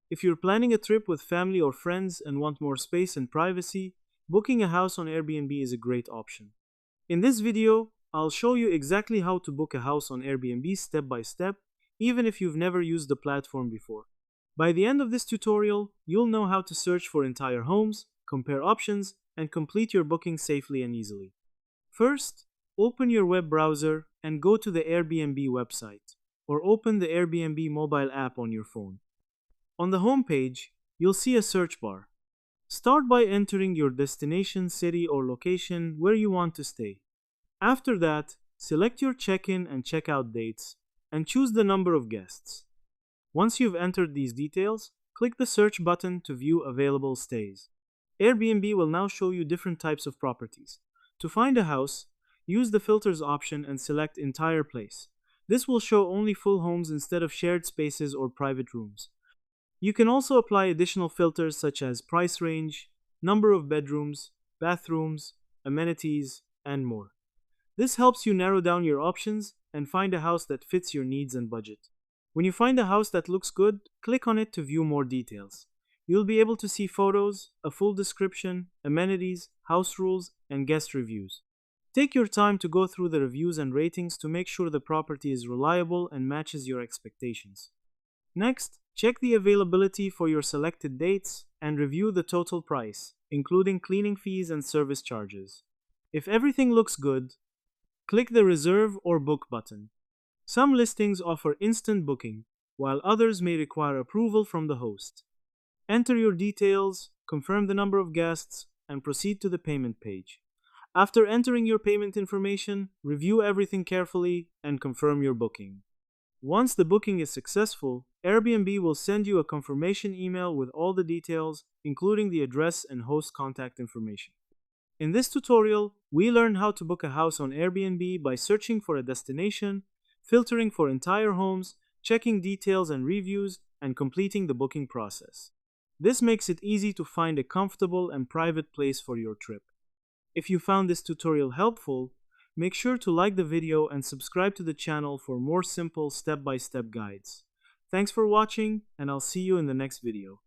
If you're planning a trip with family or friends and want more space and privacy, booking a house on Airbnb is a great option. In this video, I'll show you exactly how to book a house on Airbnb step by step, even if you've never used the platform before. By the end of this tutorial, you'll know how to search for entire homes, compare options, and complete your booking safely and easily. First, open your web browser and go to the Airbnb website, or open the Airbnb mobile app on your phone. On the home page, you'll see a search bar. Start by entering your destination, city, or location where you want to stay. After that, select your check-in and check-out dates, and choose the number of guests. Once you've entered these details, click the search button to view available stays. Airbnb will now show you different types of properties. To find a house, use the filters option and select entire place. This will show only full homes instead of shared spaces or private rooms. You can also apply additional filters such as price range, number of bedrooms, bathrooms, amenities, and more. This helps you narrow down your options and find a house that fits your needs and budget. When you find a house that looks good, click on it to view more details. You'll be able to see photos, a full description, amenities, house rules, and guest reviews. Take your time to go through the reviews and ratings to make sure the property is reliable and matches your expectations. Next, check the availability for your selected dates and review the total price, including cleaning fees and service charges. If everything looks good, click the Reserve or Book button. Some listings offer instant booking, while others may require approval from the host. Enter your details, confirm the number of guests, and proceed to the payment page. After entering your payment information, review everything carefully and confirm your booking. Once the booking is successful, Airbnb will send you a confirmation email with all the details, including the address and host contact information. In this tutorial, we learn how to book a house on Airbnb by searching for a destination, filtering for entire homes, checking details and reviews, and completing the booking process. This makes it easy to find a comfortable and private place for your trip. If you found this tutorial helpful, make sure to like the video and subscribe to the channel for more simple step-by-step guides. Thanks for watching, and I'll see you in the next video.